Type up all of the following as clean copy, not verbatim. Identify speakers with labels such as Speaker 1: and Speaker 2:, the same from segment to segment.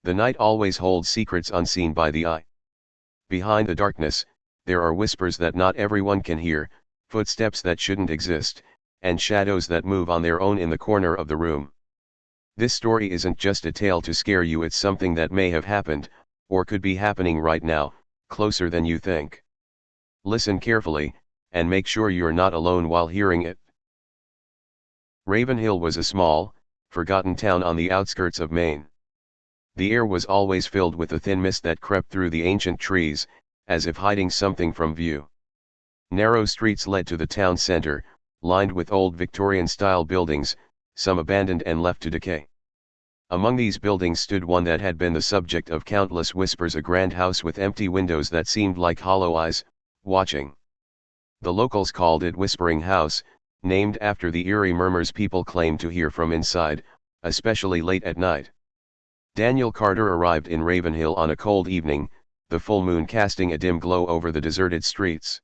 Speaker 1: The night always holds secrets unseen by the eye. Behind the darkness, there are whispers that not everyone can hear, footsteps that shouldn't exist, and shadows that move on their own in the corner of the room. This story isn't just a tale to scare you, it's something that may have happened, or could be happening right now, closer than you think. Listen carefully, and make sure you're not alone while hearing it. Ravenhill was a small, forgotten town on the outskirts of Maine. The air was always filled with a thin mist that crept through the ancient trees, as if hiding something from view. Narrow streets led to the town center, lined with old Victorian-style buildings, some abandoned and left to decay. Among these buildings stood one that had been the subject of countless whispers, a grand house with empty windows that seemed like hollow eyes, watching. The locals called it Whispering House, named after the eerie murmurs people claimed to hear from inside, especially late at night. Daniel Carter arrived in Ravenhill on a cold evening, the full moon casting a dim glow over the deserted streets.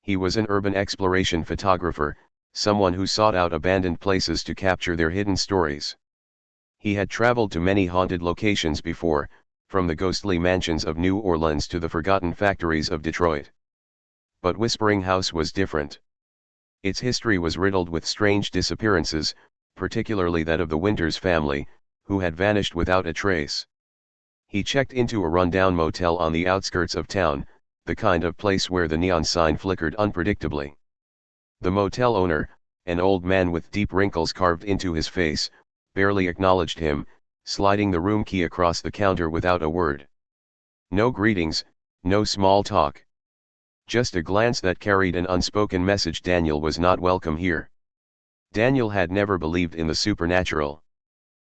Speaker 1: He was an urban exploration photographer, someone who sought out abandoned places to capture their hidden stories. He had traveled to many haunted locations before, from the ghostly mansions of New Orleans to the forgotten factories of Detroit. But Whispering House was different. Its history was riddled with strange disappearances, particularly that of the Winters family, who had vanished without a trace. He checked into a rundown motel on the outskirts of town, the kind of place where the neon sign flickered unpredictably. The motel owner, an old man with deep wrinkles carved into his face, barely acknowledged him, sliding the room key across the counter without a word. No greetings, no small talk. Just a glance that carried an unspoken message: Daniel was not welcome here. Daniel had never believed in the supernatural.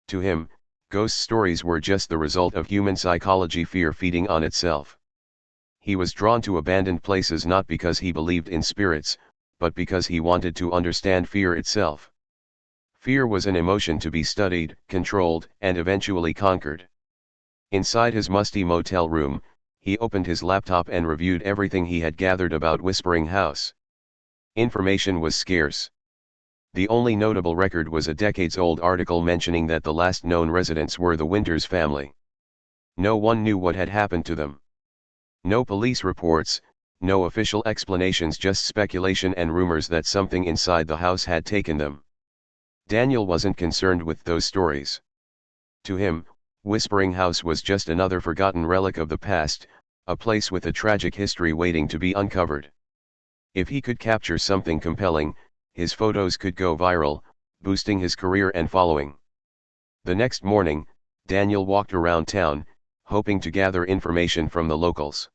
Speaker 1: To him, ghost stories were just the result of human psychology, fear feeding on itself. He was drawn to abandoned places not because he believed in spirits, but because he wanted to understand fear itself. Fear was an emotion to be studied, controlled, and eventually conquered. Inside his musty motel room, he opened his laptop and reviewed everything he had gathered about Whispering House. Information was scarce. The only notable record was a decades-old article mentioning that the last known residents were the Winters family. No one knew what had happened to them. No police reports, no official explanations, just speculation and rumors that something inside the house had taken them. Daniel wasn't concerned with those stories. To him, Whispering House was just another forgotten relic of the past, a place with a tragic history waiting to be uncovered. If he could capture something compelling, his photos could go viral, boosting his career and following. The next morning, Daniel walked around town, hoping to gather information from the locals.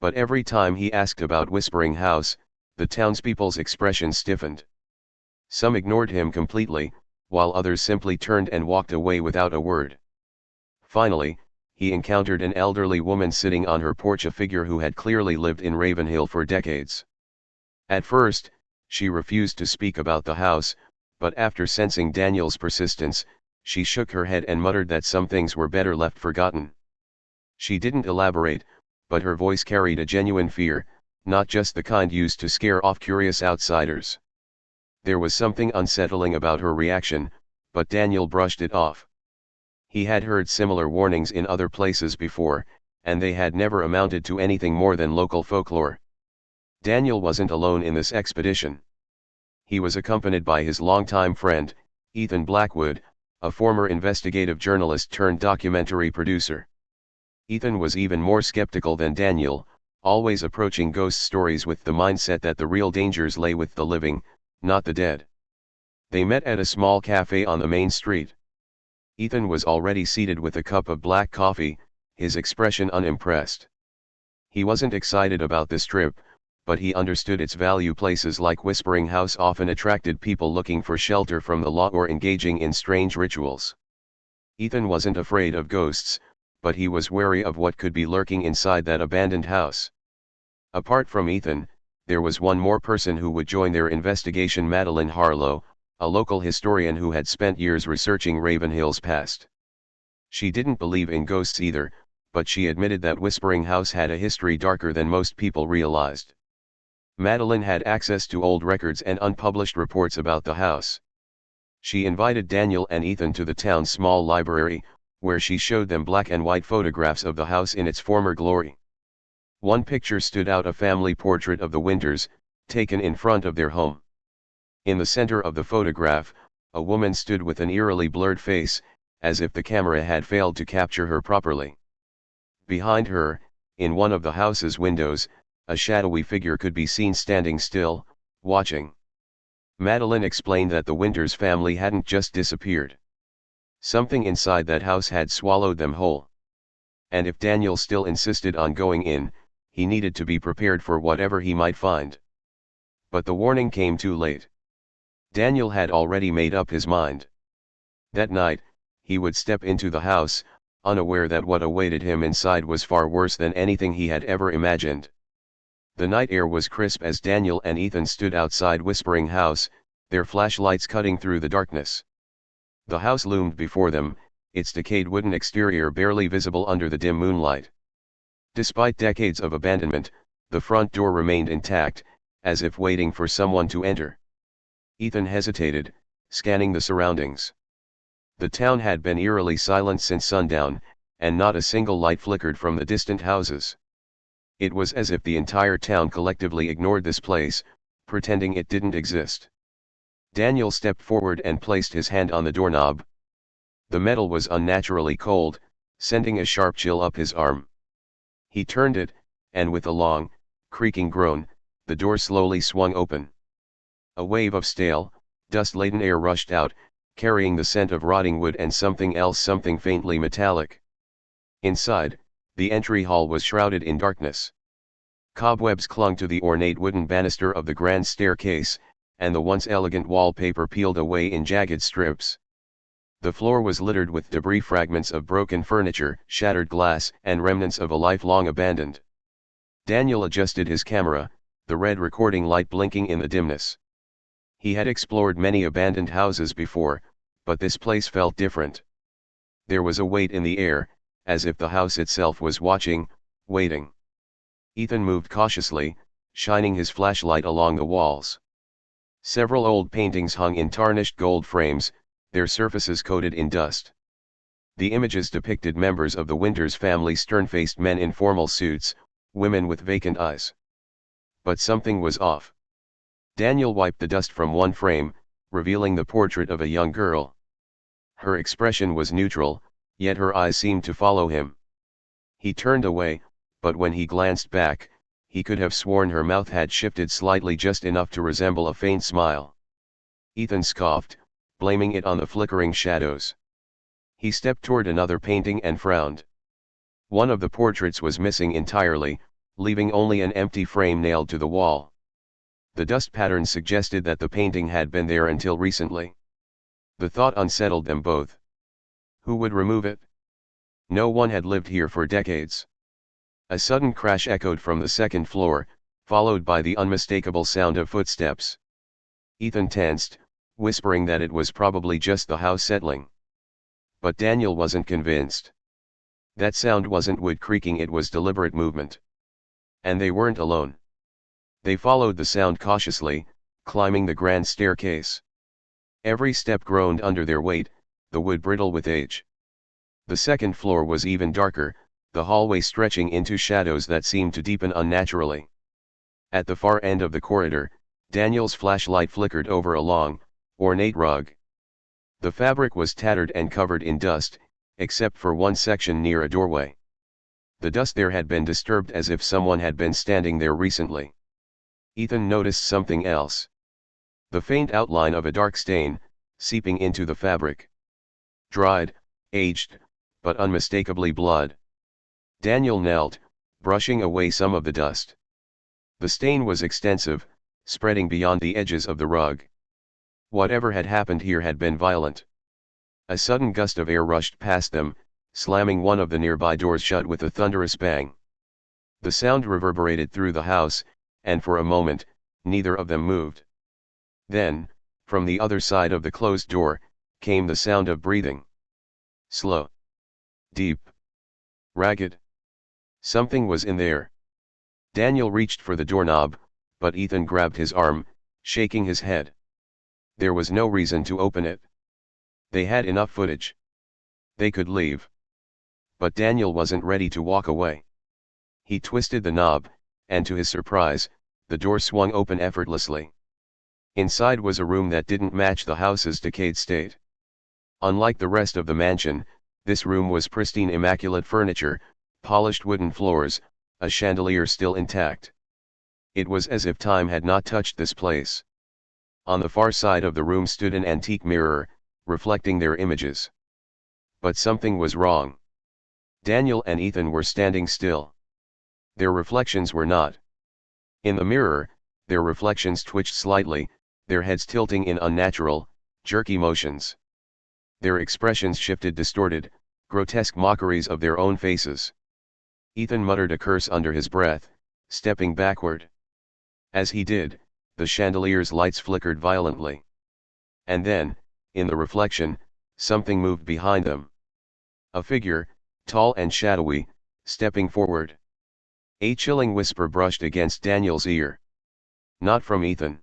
Speaker 1: But every time he asked about Whispering House, the townspeople's expressions stiffened. Some ignored him completely, while others simply turned and walked away without a word. Finally, he encountered an elderly woman sitting on her porch, a figure who had clearly lived in Ravenhill for decades. At first, she refused to speak about the house, but after sensing Daniel's persistence, she shook her head and muttered that some things were better left forgotten. She didn't elaborate, but her voice carried a genuine fear, not just the kind used to scare off curious outsiders. There was something unsettling about her reaction, but Daniel brushed it off. He had heard similar warnings in other places before, and they had never amounted to anything more than local folklore. Daniel wasn't alone in this expedition. He was accompanied by his longtime friend, Ethan Blackwood, a former investigative journalist turned documentary producer. Ethan was even more skeptical than Daniel, always approaching ghost stories with the mindset that the real dangers lay with the living, not the dead. They met at a small cafe on the main street. Ethan was already seated with a cup of black coffee, his expression unimpressed. He wasn't excited about this trip, but he understood its value. Places like Whispering House often attracted people looking for shelter from the law or engaging in strange rituals. Ethan wasn't afraid of ghosts, but he was wary of what could be lurking inside that abandoned house. Apart from Ethan, there was one more person who would join their investigation: Madeline Harlow, a local historian who had spent years researching Ravenhill's past. She didn't believe in ghosts either, but she admitted that Whispering House had a history darker than most people realized. Madeline had access to old records and unpublished reports about the house. She invited Daniel and Ethan to the town's small library, where she showed them black and white photographs of the house in its former glory. One picture stood out, a family portrait of the Winters, taken in front of their home. In the center of the photograph, a woman stood with an eerily blurred face, as if the camera had failed to capture her properly. Behind her, in one of the house's windows, a shadowy figure could be seen standing still, watching. Madeline explained that the Winters family hadn't just disappeared. Something inside that house had swallowed them whole. And if Daniel still insisted on going in, he needed to be prepared for whatever he might find. But the warning came too late. Daniel had already made up his mind. That night, he would step into the house, unaware that what awaited him inside was far worse than anything he had ever imagined. The night air was crisp as Daniel and Ethan stood outside Whispering House, their flashlights cutting through the darkness. The house loomed before them, its decayed wooden exterior barely visible under the dim moonlight. Despite decades of abandonment, the front door remained intact, as if waiting for someone to enter. Ethan hesitated, scanning the surroundings. The town had been eerily silent since sundown, and not a single light flickered from the distant houses. It was as if the entire town collectively ignored this place, pretending it didn't exist. Daniel stepped forward and placed his hand on the doorknob. The metal was unnaturally cold, sending a sharp chill up his arm. He turned it, and with a long, creaking groan, the door slowly swung open. A wave of stale, dust-laden air rushed out, carrying the scent of rotting wood and something else, something faintly metallic. Inside, the entry hall was shrouded in darkness. Cobwebs clung to the ornate wooden banister of the grand staircase, and the once elegant wallpaper peeled away in jagged strips. The floor was littered with debris, fragments of broken furniture, shattered glass, and remnants of a life long abandoned. Daniel adjusted his camera, the red recording light blinking in the dimness. He had explored many abandoned houses before, but this place felt different. There was a weight in the air, as if the house itself was watching, waiting. Ethan moved cautiously, shining his flashlight along the walls. Several old paintings hung in tarnished gold frames, their surfaces coated in dust. The images depicted members of the Winters family, stern-faced men in formal suits, women with vacant eyes. But something was off. Daniel wiped the dust from one frame, revealing the portrait of a young girl. Her expression was neutral, yet her eyes seemed to follow him. He turned away, but when he glanced back, he could have sworn her mouth had shifted slightly, just enough to resemble a faint smile. Ethan scoffed, blaming it on the flickering shadows. He stepped toward another painting and frowned. One of the portraits was missing entirely, leaving only an empty frame nailed to the wall. The dust pattern suggested that the painting had been there until recently. The thought unsettled them both. Who would remove it? No one had lived here for decades. A sudden crash echoed from the second floor, followed by the unmistakable sound of footsteps. Ethan tensed, whispering that it was probably just the house settling. But Daniel wasn't convinced. That sound wasn't wood creaking, it was deliberate movement. And they weren't alone. They followed the sound cautiously, climbing the grand staircase. Every step groaned under their weight, the wood brittle with age. The second floor was even darker, the hallway stretching into shadows that seemed to deepen unnaturally. At the far end of the corridor, Daniel's flashlight flickered over a long, ornate rug. The fabric was tattered and covered in dust, except for one section near a doorway. The dust there had been disturbed, as if someone had been standing there recently. Ethan noticed something else. The faint outline of a dark stain, seeping into the fabric. Dried, aged, but unmistakably blood. Daniel knelt, brushing away some of the dust. The stain was extensive, spreading beyond the edges of the rug. Whatever had happened here had been violent. A sudden gust of air rushed past them, slamming one of the nearby doors shut with a thunderous bang. The sound reverberated through the house, and for a moment, neither of them moved. Then, from the other side of the closed door, came the sound of breathing. Slow. Deep. Ragged. Something was in there. Daniel reached for the doorknob, but Ethan grabbed his arm, shaking his head. There was no reason to open it. They had enough footage. They could leave. But Daniel wasn't ready to walk away. He twisted the knob, and to his surprise, the door swung open effortlessly. Inside was a room that didn't match the house's decayed state. Unlike the rest of the mansion, this room was pristine, immaculate furniture, polished wooden floors, a chandelier still intact. It was as if time had not touched this place. On the far side of the room stood an antique mirror, reflecting their images. But something was wrong. Daniel and Ethan were standing still. Their reflections were not. In the mirror, their reflections twitched slightly, their heads tilting in unnatural, jerky motions. Their expressions shifted, distorted, grotesque mockeries of their own faces. Ethan muttered a curse under his breath, stepping backward. As he did, the chandelier's lights flickered violently. And then, in the reflection, something moved behind them. A figure, tall and shadowy, stepping forward. A chilling whisper brushed against Daniel's ear. Not from Ethan.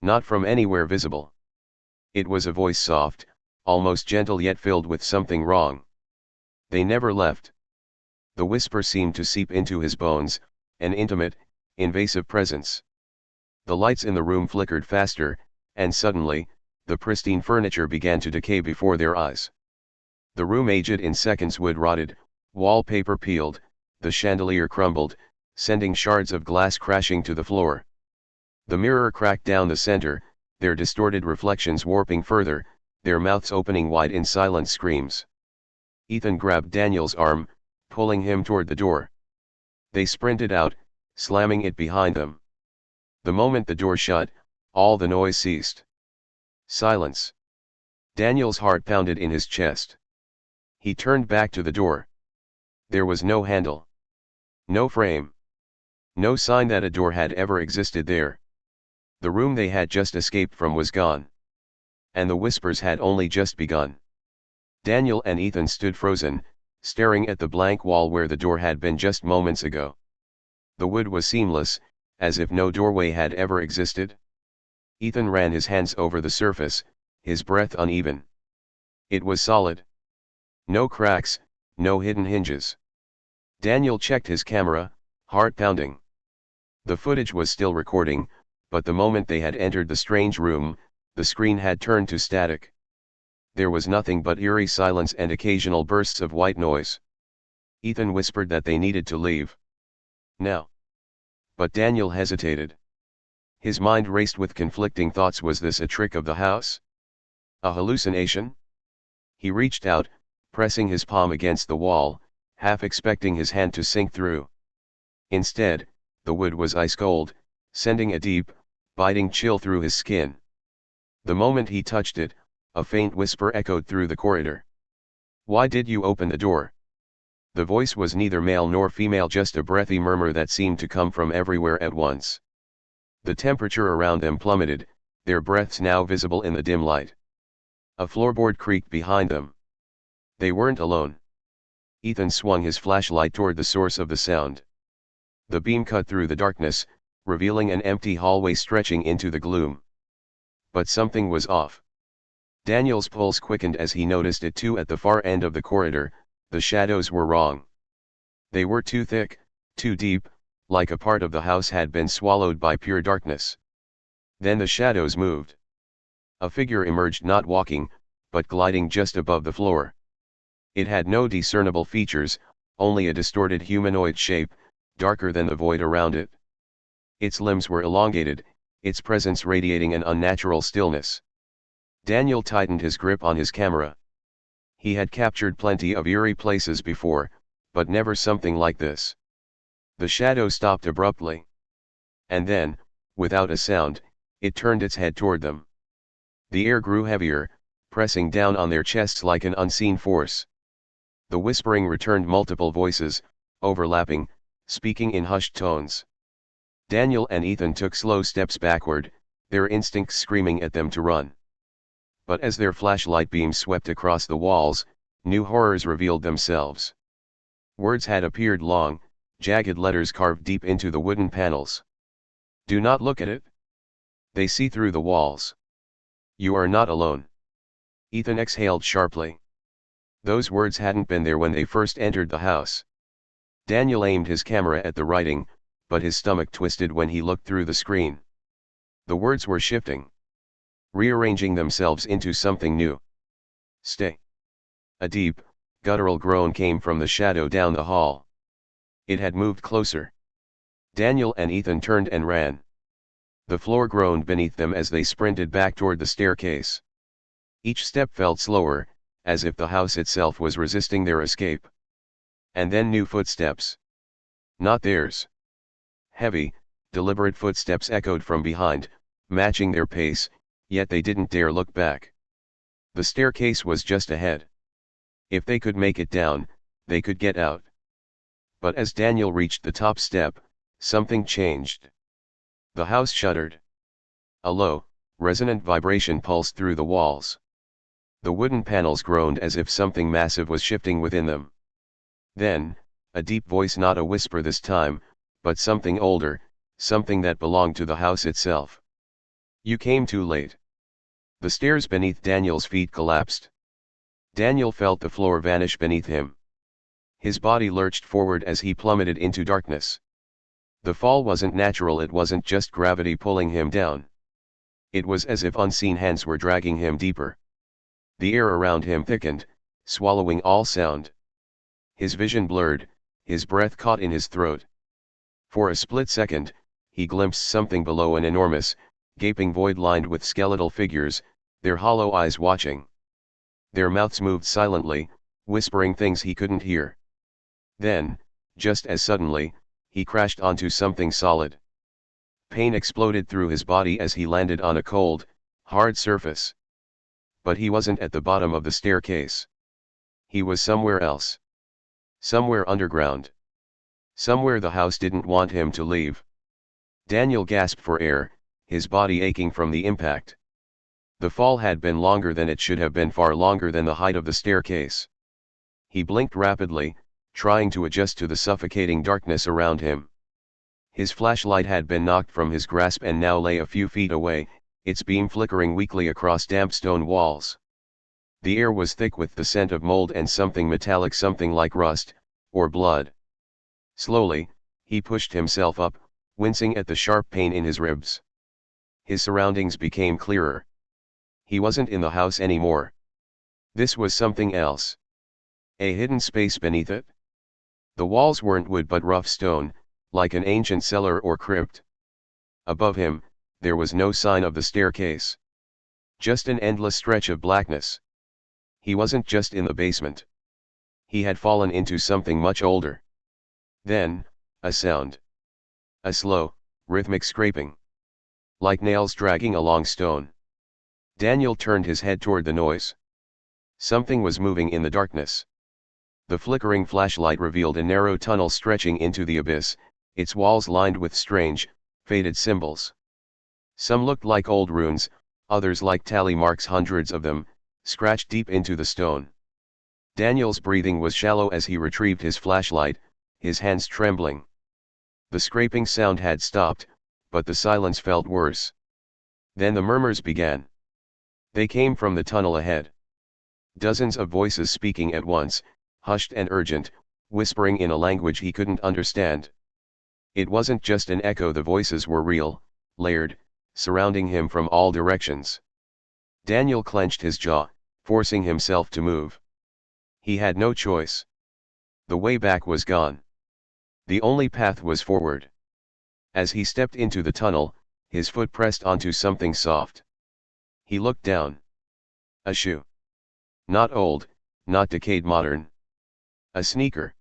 Speaker 1: Not from anywhere visible. It was a voice, soft, almost gentle, yet filled with something wrong. They never left. The whisper seemed to seep into his bones, an intimate, invasive presence. The lights in the room flickered faster, and suddenly, the pristine furniture began to decay before their eyes. The room, aged in seconds, wood rotted, wallpaper peeled, the chandelier crumbled, sending shards of glass crashing to the floor. The mirror cracked down the center, their distorted reflections warping further, their mouths opening wide in silent screams. Ethan grabbed Daniel's arm, pulling him toward the door. They sprinted out, slamming it behind them. The moment the door shut, all the noise ceased. Silence. Daniel's heart pounded in his chest. He turned back to the door. There was no handle. No frame. No sign that a door had ever existed there. The room they had just escaped from was gone. And the whispers had only just begun. Daniel and Ethan stood frozen, staring at the blank wall where the door had been just moments ago. The wood was seamless, as if no doorway had ever existed. Ethan ran his hands over the surface, his breath uneven. It was solid. No cracks, no hidden hinges. Daniel checked his camera, heart pounding. The footage was still recording, but the moment they had entered the strange room, the screen had turned to static. There was nothing but eerie silence and occasional bursts of white noise. Ethan whispered that they needed to leave. Now. But Daniel hesitated. His mind raced with conflicting thoughts. Was this a trick of the house? A hallucination? He reached out, pressing his palm against the wall, half expecting his hand to sink through. Instead, the wood was ice cold, sending a deep, biting chill through his skin. The moment he touched it, a faint whisper echoed through the corridor. "Why did you open the door?" The voice was neither male nor female, just a breathy murmur that seemed to come from everywhere at once. The temperature around them plummeted, their breaths now visible in the dim light. A floorboard creaked behind them. They weren't alone. Ethan swung his flashlight toward the source of the sound. The beam cut through the darkness, revealing an empty hallway stretching into the gloom. But something was off. Daniel's pulse quickened as he noticed it too. At the far end of the corridor, the shadows were wrong. They were too thick, too deep, like a part of the house had been swallowed by pure darkness. Then the shadows moved. A figure emerged, not walking, but gliding just above the floor. It had no discernible features, only a distorted humanoid shape, darker than the void around it. Its limbs were elongated, its presence radiating an unnatural stillness. Daniel tightened his grip on his camera. He had captured plenty of eerie places before, but never something like this. The shadow stopped abruptly. And then, without a sound, it turned its head toward them. The air grew heavier, pressing down on their chests like an unseen force. The whispering returned, multiple voices, overlapping, speaking in hushed tones. Daniel and Ethan took slow steps backward, their instincts screaming at them to run. But as their flashlight beams swept across the walls, new horrors revealed themselves. Words had appeared, long, jagged letters carved deep into the wooden panels. "Do not look at it. They see through the walls. You are not alone." Ethan exhaled sharply. Those words hadn't been there when they first entered the house. Daniel aimed his camera at the writing, but his stomach twisted when he looked through the screen. The words were shifting, rearranging themselves into something new. Stay. A deep, guttural groan came from the shadow down the hall. It had moved closer. Daniel and Ethan turned and ran. The floor groaned beneath them as they sprinted back toward the staircase. Each step felt slower, as if the house itself was resisting their escape. And then new footsteps. Not theirs. Heavy, deliberate footsteps echoed from behind, matching their pace, yet they didn't dare look back. The staircase was just ahead. If they could make it down, they could get out. But as Daniel reached the top step, something changed. The house shuddered. A low, resonant vibration pulsed through the walls. The wooden panels groaned as if something massive was shifting within them. Then, a deep voice, not a whisper this time, but something older, something that belonged to the house itself. You came too late. The stairs beneath Daniel's feet collapsed. Daniel felt the floor vanish beneath him. His body lurched forward as he plummeted into darkness. The fall wasn't natural, it wasn't just gravity pulling him down. It was as if unseen hands were dragging him deeper. The air around him thickened, swallowing all sound. His vision blurred, his breath caught in his throat. For a split second, he glimpsed something below, an enormous, gaping void lined with skeletal figures, their hollow eyes watching. Their mouths moved silently, whispering things he couldn't hear. Then, just as suddenly, he crashed onto something solid. Pain exploded through his body as he landed on a cold, hard surface. But he wasn't at the bottom of the staircase. He was somewhere else. Somewhere underground. Somewhere the house didn't want him to leave. Daniel gasped for air, his body aching from the impact. The fall had been longer than it should have been, far longer than the height of the staircase. He blinked rapidly, trying to adjust to the suffocating darkness around him. His flashlight had been knocked from his grasp and now lay a few feet away, its beam flickering weakly across damp stone walls. The air was thick with the scent of mold and something metallic, something like rust, or blood. Slowly, he pushed himself up, wincing at the sharp pain in his ribs. His surroundings became clearer. He wasn't in the house anymore. This was something else. A hidden space beneath it. The walls weren't wood but rough stone, like an ancient cellar or crypt. Above him, there was no sign of the staircase. Just an endless stretch of blackness. He wasn't just in the basement. He had fallen into something much older. Then, a sound. A slow, rhythmic scraping. Like nails dragging along stone. Daniel turned his head toward the noise. Something was moving in the darkness. The flickering flashlight revealed a narrow tunnel stretching into the abyss, its walls lined with strange, faded symbols. Some looked like old runes, others like tally marks, hundreds of them, scratched deep into the stone. Daniel's breathing was shallow as he retrieved his flashlight, his hands trembling. The scraping sound had stopped, but the silence felt worse. Then the murmurs began. They came from the tunnel ahead. Dozens of voices speaking at once, hushed and urgent, whispering in a language he couldn't understand. It wasn't just an echo, the voices were real, layered, surrounding him from all directions. Daniel clenched his jaw, forcing himself to move. He had no choice. The way back was gone. The only path was forward. As he stepped into the tunnel, his foot pressed onto something soft. He looked down. A shoe. Not old, not decayed, modern. A sneaker.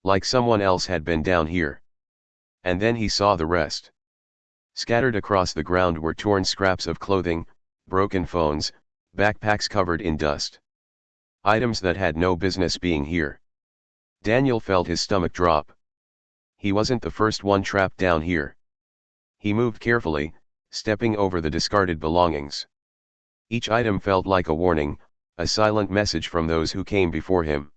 Speaker 1: Like someone else had been down here. And then he saw the rest. Scattered across the ground were torn scraps of clothing, broken phones, backpacks covered in dust. Items that had no business being here. Daniel felt his stomach drop. He wasn't the first one trapped down here. He moved carefully, stepping over the discarded belongings. Each item felt like a warning, a silent message from those who came before him.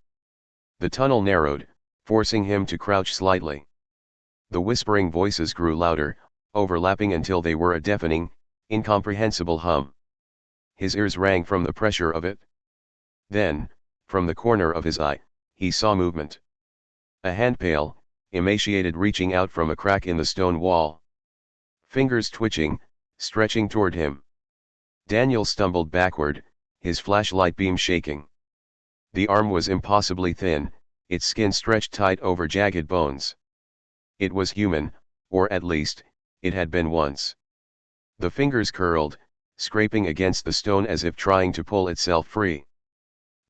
Speaker 1: The tunnel narrowed, forcing him to crouch slightly. The whispering voices grew louder, overlapping until they were a deafening, incomprehensible hum. His ears rang from the pressure of it. Then, From the corner of his eye, he saw movement. A handpail, emaciated, reaching out from a crack in the stone wall. Fingers twitching, stretching toward him. Daniel stumbled backward, his flashlight beam shaking. The arm was impossibly thin, its skin stretched tight over jagged bones. It was human, or at least, it had been once. The fingers curled, scraping against the stone as if trying to pull itself free.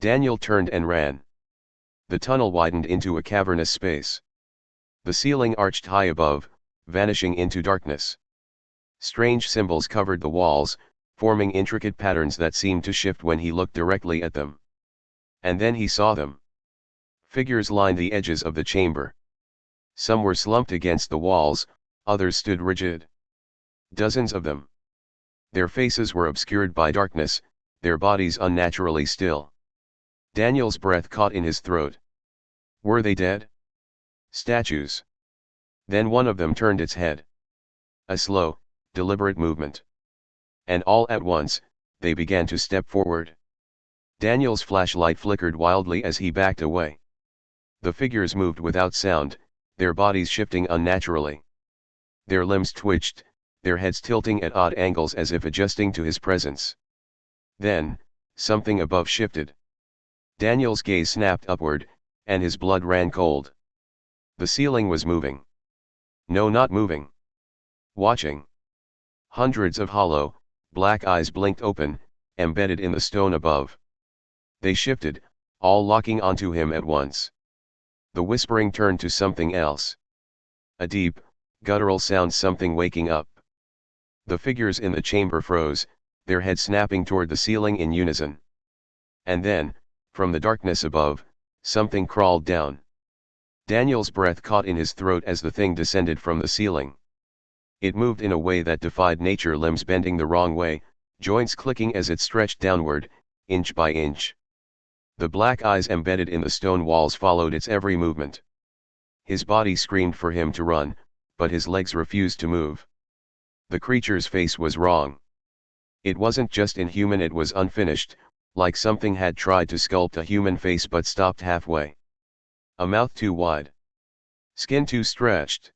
Speaker 1: Daniel turned and ran. The tunnel widened into a cavernous space. The ceiling arched high above, vanishing into darkness. Strange symbols covered the walls, forming intricate patterns that seemed to shift when he looked directly at them. And then he saw them. Figures lined the edges of the chamber. Some were slumped against the walls, others stood rigid. Dozens of them. Their faces were obscured by darkness, their bodies unnaturally still. Daniel's breath caught in his throat. Were they dead? Statues. Then one of them turned its head. A slow, deliberate movement. And all at once, they began to step forward. Daniel's flashlight flickered wildly as he backed away. The figures moved without sound, their bodies shifting unnaturally. Their limbs twitched, their heads tilting at odd angles as if adjusting to his presence. Then, something above shifted. Daniel's gaze snapped upward, and his blood ran cold. The ceiling was moving. No, not moving. Watching. Hundreds of hollow, black eyes blinked open, embedded in the stone above. They shifted, all locking onto him at once. The whispering turned to something else. A deep, guttural sound, something waking up. The figures in the chamber froze, their heads snapping toward the ceiling in unison. And then, from the darkness above, something crawled down. Daniel's breath caught in his throat as the thing descended from the ceiling. It moved in a way that defied nature, limbs bending the wrong way, joints clicking as it stretched downward, inch by inch. The black eyes embedded in the stone walls followed its every movement. His body screamed for him to run, but his legs refused to move. The creature's face was wrong. It wasn't just inhuman, it was unfinished, like something had tried to sculpt a human face but stopped halfway. A mouth too wide. Skin too stretched.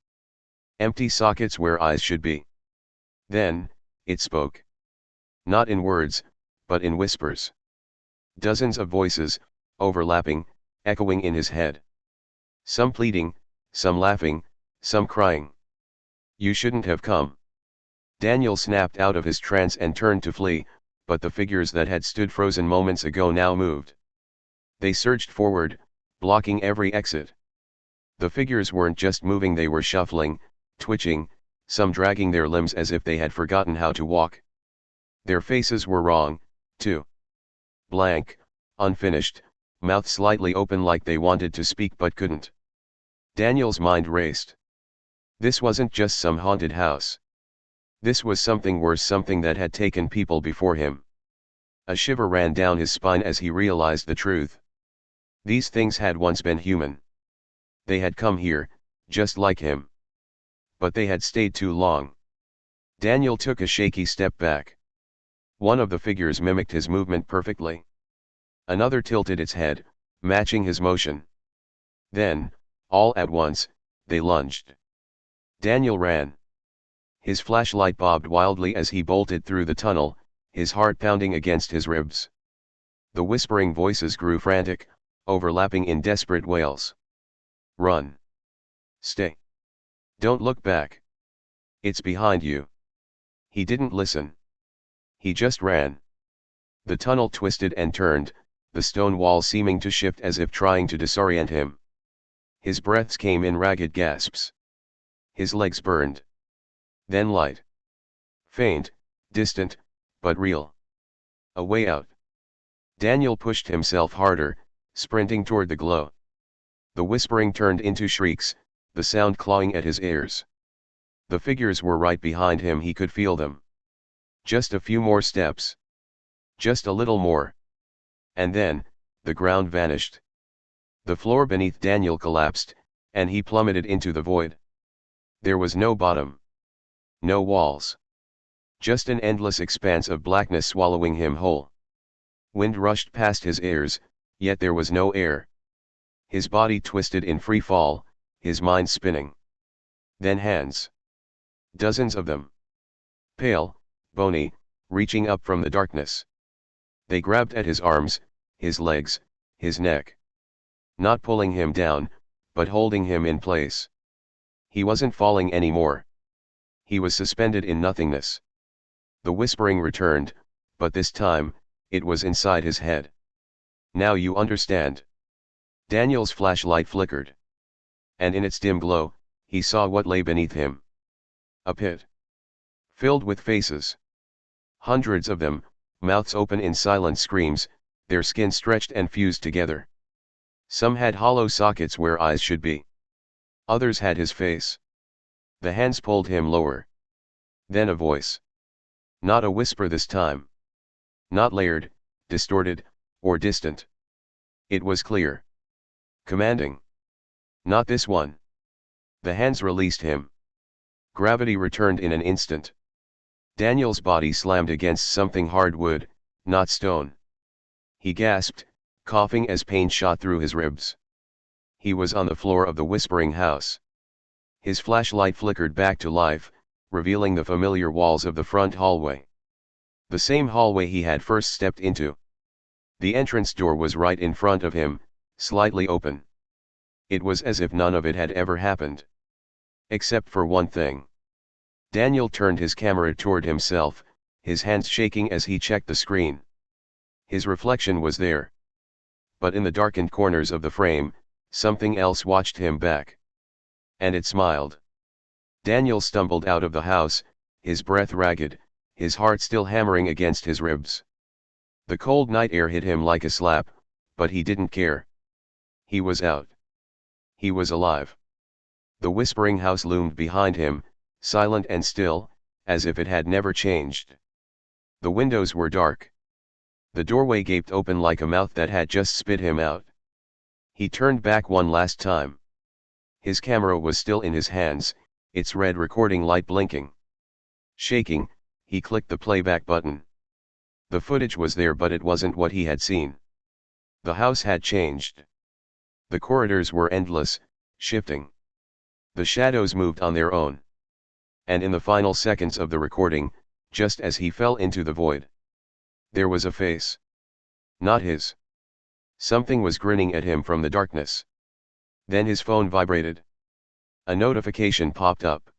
Speaker 1: Empty sockets where eyes should be. Then, it spoke. Not in words, but in whispers. Dozens of voices, overlapping, echoing in his head. Some pleading, some laughing, some crying. You shouldn't have come. Daniel snapped out of his trance and turned to flee, but the figures that had stood frozen moments ago now moved. They surged forward, blocking every exit. The figures weren't just moving, they were shuffling, twitching, some dragging their limbs as if they had forgotten how to walk. Their faces were wrong, too. Blank, unfinished, mouth slightly open like they wanted to speak but couldn't. Daniel's mind raced. This wasn't just some haunted house. This was something worse, something that had taken people before him. A shiver ran down his spine as he realized the truth. These things had once been human. They had come here, just like him. But they had stayed too long. Daniel took a shaky step back. One of the figures mimicked his movement perfectly. Another tilted its head, matching his motion. Then, all at once, they lunged. Daniel ran. His flashlight bobbed wildly as he bolted through the tunnel, his heart pounding against his ribs. The whispering voices grew frantic, overlapping in desperate wails. Run. Stay. Don't look back. It's behind you. He didn't listen. He just ran. The tunnel twisted and turned, the stone wall seeming to shift as if trying to disorient him. His breaths came in ragged gasps. His legs burned. Then light. Faint, distant, but real. A way out. Daniel pushed himself harder, sprinting toward the glow. The whispering turned into shrieks, the sound clawing at his ears. The figures were right behind him, he could feel them. Just a few more steps. Just a little more. And then, the ground vanished. The floor beneath Daniel collapsed, and he plummeted into the void. There was no bottom. No walls. Just an endless expanse of blackness swallowing him whole. Wind rushed past his ears, Yet there was no air. His body twisted in free fall, his mind spinning. Then hands. Dozens of them. Pale, bony, reaching up from the darkness. They grabbed at his arms, his legs, his neck. Not pulling him down, but holding him in place. He wasn't falling anymore. He was suspended in nothingness. The whispering returned, but this time, it was inside his head. Now you understand. Daniel's flashlight flickered. And in its dim glow, he saw what lay beneath him. A pit. Filled with faces. Hundreds of them, mouths open in silent screams, their skin stretched and fused together. Some had hollow sockets where eyes should be. Others had his face. The hands pulled him lower. Then a voice. Not a whisper this time. Not layered, distorted, or distant. It was clear. Commanding. Not this one. The hands released him. Gravity returned in an instant. Daniel's body slammed against something hardwood, not stone. He gasped, coughing as pain shot through his ribs. He was on the floor of the whispering house. His flashlight flickered back to life, revealing the familiar walls of the front hallway. The same hallway he had first stepped into. The entrance door was right in front of him, slightly open. It was as if none of it had ever happened. Except for one thing. Daniel turned his camera toward himself, his hands shaking as he checked the screen. His reflection was there. But in the darkened corners of the frame, something else watched him back. And it smiled. Daniel stumbled out of the house, his breath ragged, his heart still hammering against his ribs. The cold night air hit him like a slap, but he didn't care. He was out. He was alive. The whispering house loomed behind him, silent and still, as if it had never changed. The windows were dark. The doorway gaped open like a mouth that had just spit him out. He turned back one last time. His camera was still in his hands, its red recording light blinking. Shaking, he clicked the playback button. The footage was there, but it wasn't what he had seen. The house had changed. The corridors were endless, shifting. The shadows moved on their own. And in the final seconds of the recording, just as he fell into the void, there was a face. Not his. Something was grinning at him from the darkness. Then his phone vibrated. A notification popped up.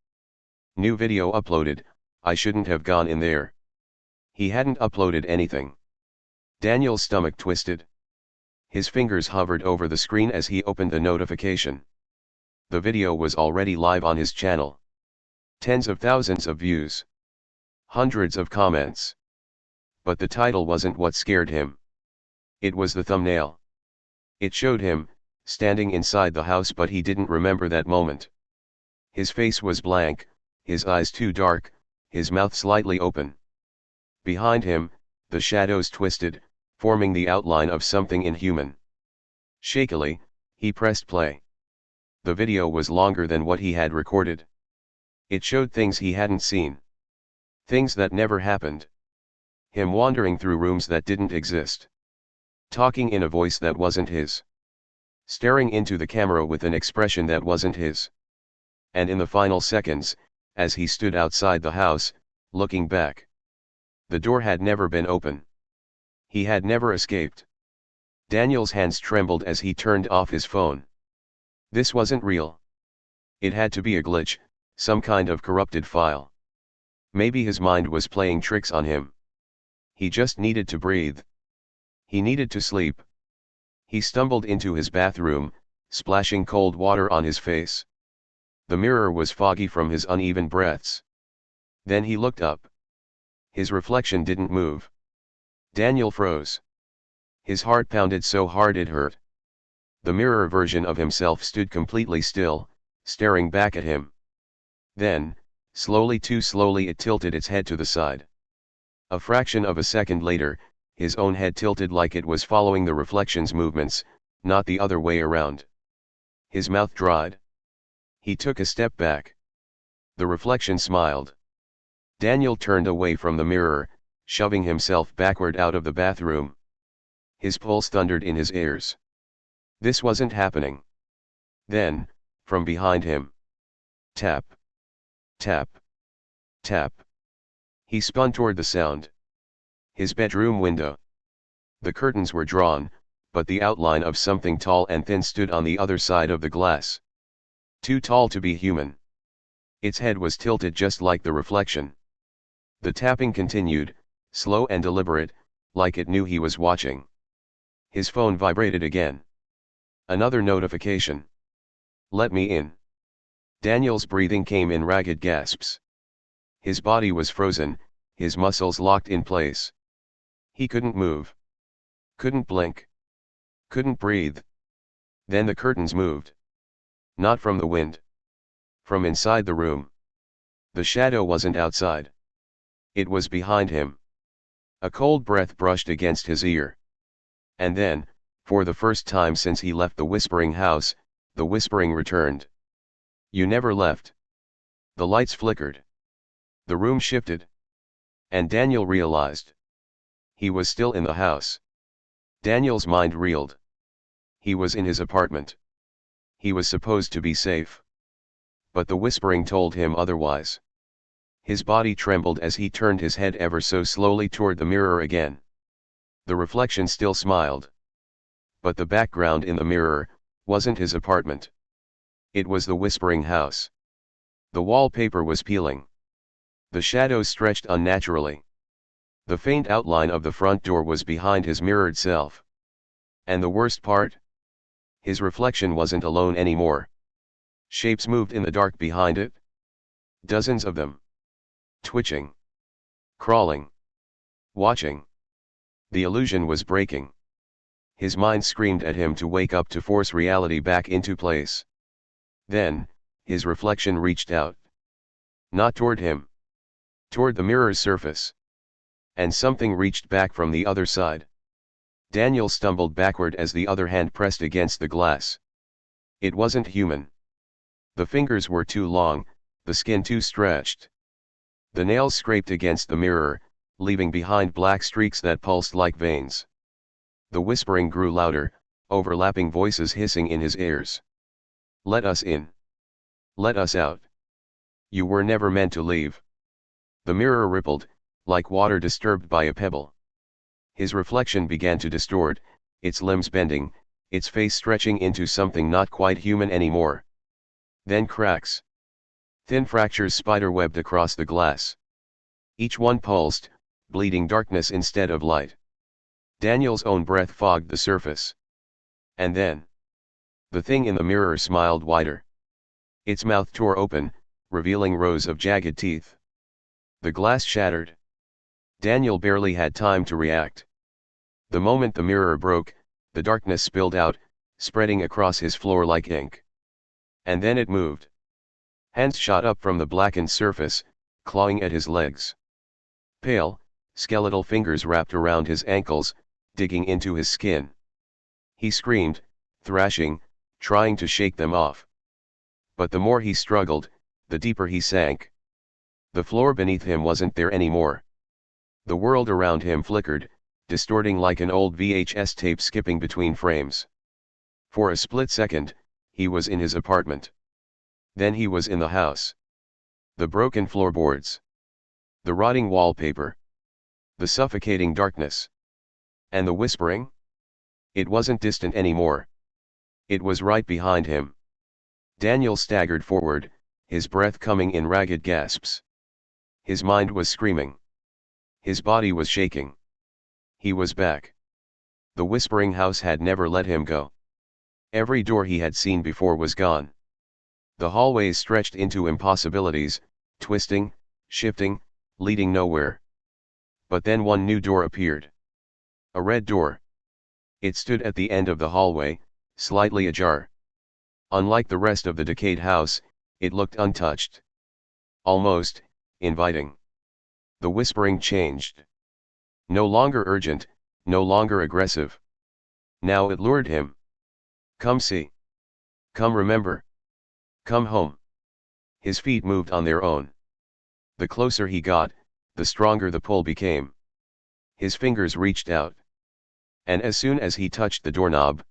Speaker 1: New video uploaded. I shouldn't have gone in there. He hadn't uploaded anything. Daniel's stomach twisted. His fingers hovered over the screen as he opened the notification. The video was already live on his channel. Tens of thousands of views. Hundreds of comments. But the title wasn't what scared him. It was the thumbnail. It showed him, standing inside the house, but he didn't remember that moment. His face was blank, his eyes too dark, his mouth slightly open. Behind him, the shadows twisted, forming the outline of something inhuman. Shakily, he pressed play. The video was longer than what he had recorded. It showed things he hadn't seen. Things that never happened. Him wandering through rooms that didn't exist. Talking in a voice that wasn't his. Staring into the camera with an expression that wasn't his. And in the final seconds, as he stood outside the house, looking back, the door had never been open. He had never escaped. Daniel's hands trembled as he turned off his phone. This wasn't real. It had to be a glitch, some kind of corrupted file. Maybe his mind was playing tricks on him. He just needed to breathe. He needed to sleep. He stumbled into his bathroom, splashing cold water on his face. The mirror was foggy from his uneven breaths. Then he looked up. His reflection didn't move. Daniel froze. His heart pounded so hard it hurt. The mirror version of himself stood completely still, staring back at him. Then, slowly, too slowly, it tilted its head to the side. A fraction of a second later, his own head tilted like it was following the reflection's movements, not the other way around. His mouth dried. He took a step back. The reflection smiled. Daniel turned away from the mirror, shoving himself backward out of the bathroom. His pulse thundered in his ears. This wasn't happening. Then, from behind him. Tap. Tap. Tap. He spun toward the sound. His bedroom window. The curtains were drawn, but the outline of something tall and thin stood on the other side of the glass. Too tall to be human. Its head was tilted just like the reflection. The tapping continued, slow and deliberate, like it knew he was watching. His phone vibrated again. Another notification. Let me in. Daniel's breathing came in ragged gasps. His body was frozen, his muscles locked in place. He couldn't move. Couldn't blink. Couldn't breathe. Then the curtains moved. Not from the wind. From inside the room. The shadow wasn't outside. It was behind him. A cold breath brushed against his ear. And then, for the first time since he left the whispering house, the whispering returned. You never left. The lights flickered. The room shifted. And Daniel realized. He was still in the house. Daniel's mind reeled. He was in his apartment. He was supposed to be safe. But the whispering told him otherwise. His body trembled as he turned his head ever so slowly toward the mirror again. The reflection still smiled. But the background in the mirror wasn't his apartment. It was the whispering house. The wallpaper was peeling. The shadows stretched unnaturally. The faint outline of the front door was behind his mirrored self. And the worst part? His reflection wasn't alone anymore. Shapes moved in the dark behind it. Dozens of them. Twitching. Crawling. Watching. The illusion was breaking. His mind screamed at him to wake up to force reality back into place. Then, his reflection reached out. Not toward him. Toward the mirror's surface. And something reached back from the other side. Daniel stumbled backward as the other hand pressed against the glass. It wasn't human. The fingers were too long, the skin too stretched. The nails scraped against the mirror, leaving behind black streaks that pulsed like veins. The whispering grew louder, overlapping voices hissing in his ears. Let us in. Let us out. You were never meant to leave. The mirror rippled, like water disturbed by a pebble. His reflection began to distort, its limbs bending, its face stretching into something not quite human anymore. Then cracks. Thin fractures spiderwebbed across the glass. Each one pulsed, bleeding darkness instead of light. Daniel's own breath fogged the surface. And then, the thing in the mirror smiled wider. Its mouth tore open, revealing rows of jagged teeth. The glass shattered. Daniel barely had time to react. The moment the mirror broke, the darkness spilled out, spreading across his floor like ink. And then it moved. Hands shot up from the blackened surface, clawing at his legs. Pale, skeletal fingers wrapped around his ankles, digging into his skin. He screamed, thrashing, trying to shake them off. But the more he struggled, the deeper he sank. The floor beneath him wasn't there anymore. The world around him flickered, distorting like an old VHS tape skipping between frames. For a split second, he was in his apartment. Then he was in the house. The broken floorboards. The rotting wallpaper. The suffocating darkness. And the whispering? It wasn't distant anymore. It was right behind him. Daniel staggered forward, his breath coming in ragged gasps. His mind was screaming. His body was shaking. He was back. The whispering house had never let him go. Every door he had seen before was gone. The hallways stretched into impossibilities, twisting, shifting, leading nowhere. But then one new door appeared. A red door. It stood at the end of the hallway, slightly ajar. Unlike the rest of the decayed house, it looked untouched. Almost inviting. The whispering changed. No longer urgent, no longer aggressive. Now it lured him. Come see. Come remember. Come home. His feet moved on their own. The closer he got, the stronger the pull became. His fingers reached out. And as soon as he touched the doorknob,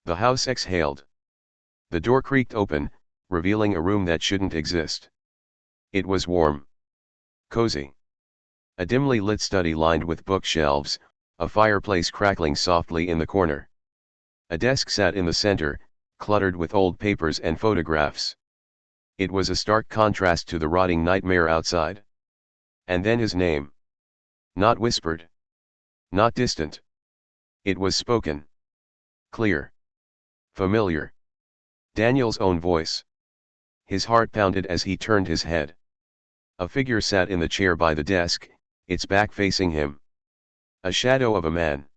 Speaker 1: the house exhaled. The door creaked open, revealing a room that shouldn't exist. It was warm. Cozy. A dimly lit study lined with bookshelves, a fireplace crackling softly in the corner. A desk sat in the center, cluttered with old papers and photographs. It was a stark contrast to the rotting nightmare outside. And then his name. Not whispered. Not distant. It was spoken. Clear. Familiar. Daniel's own voice. His heart pounded as he turned his head. A figure sat in the chair by the desk, its back facing him. A shadow of a man.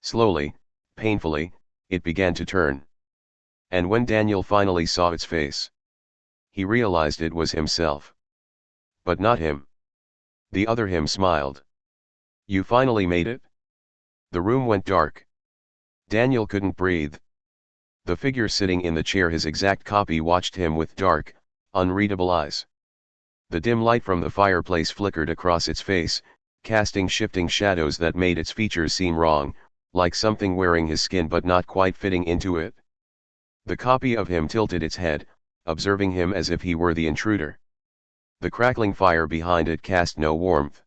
Speaker 1: Slowly, painfully, it began to turn. And when Daniel finally saw its face, he realized it was himself. But not him. The other him smiled. You finally made it? The room went dark. Daniel couldn't breathe. The figure sitting in the chair, his exact copy, watched him with dark, unreadable eyes. The dim light from the fireplace flickered across its face, casting shifting shadows that made its features seem wrong, like something wearing his skin but not quite fitting into it. The copy of him tilted its head, observing him as if he were the intruder. The crackling fire behind it cast no warmth.